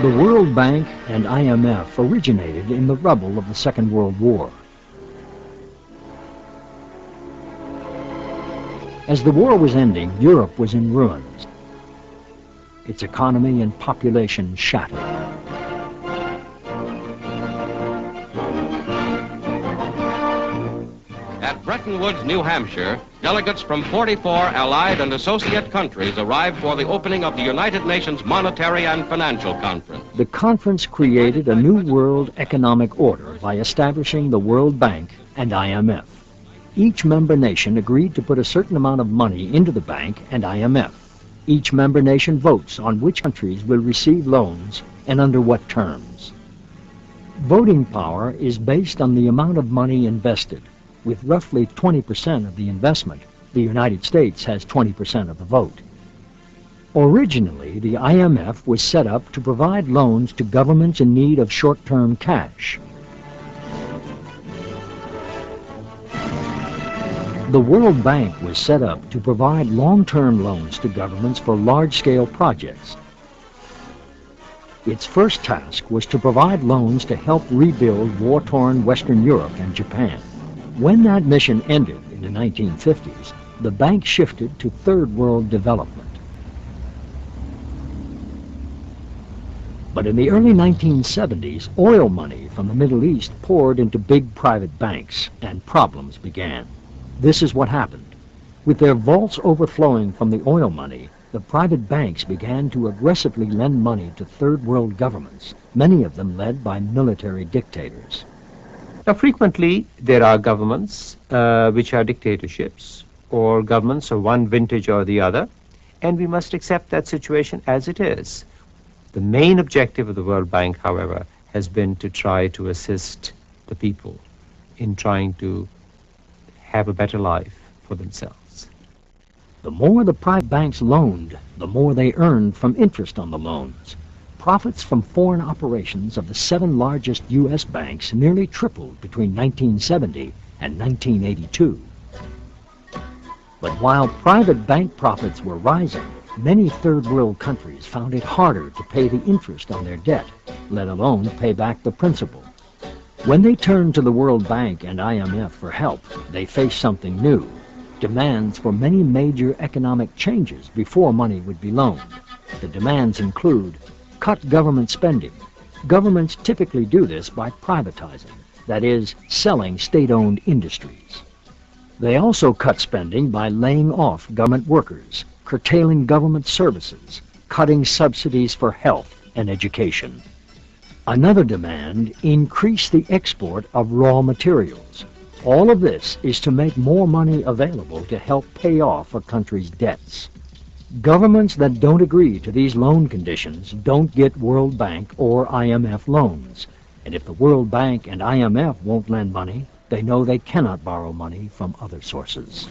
The World Bank and IMF originated in the rubble of the Second World War. As the war was ending, Europe was in ruins, its economy and population shattered. At Bretton Woods, New Hampshire, delegates from 44 allied and associate countries arrived for the opening of the United Nations Monetary and Financial Conference. The conference created a new world economic order by establishing the World Bank and IMF. Each member nation agreed to put a certain amount of money into the bank and IMF. Each member nation votes on which countries will receive loans and under what terms. Voting power is based on the amount of money invested. With roughly 20% of the investment, the United States has 20% of the vote. Originally, the IMF was set up to provide loans to governments in need of short-term cash. The World Bank was set up to provide long-term loans to governments for large-scale projects. Its first task was to provide loans to help rebuild war-torn Western Europe and Japan. When that mission ended in the 1950s, the bank shifted to Third World development. But in the early 1970s, oil money from the Middle East poured into big private banks, and problems began. This is what happened. With their vaults overflowing from the oil money, the private banks began to aggressively lend money to Third World governments, many of them led by military dictators. Now, frequently, there are governments which are dictatorships, or governments of one vintage or the other, and we must accept that situation as it is. The main objective of the World Bank, however, has been to try to assist the people in trying to have a better life for themselves. The more the private banks loaned, the more they earned from interest on the loans. Profits from foreign operations of the 7 largest U.S. banks nearly tripled between 1970 and 1982. But while private bank profits were rising, many Third World countries found it harder to pay the interest on their debt, let alone pay back the principal. When they turned to the World Bank and IMF for help, they faced something new: demands for many major economic changes before money would be loaned. The demands include: cut government spending. Governments typically do this by privatizing, that is, selling state-owned industries. They also cut spending by laying off government workers, curtailing government services, cutting subsidies for health and education. Another demand: increase the export of raw materials. All of this is to make more money available to help pay off a country's debts. Governments that don't agree to these loan conditions don't get World Bank or IMF loans. And if the World Bank and IMF won't lend money, they know they cannot borrow money from other sources.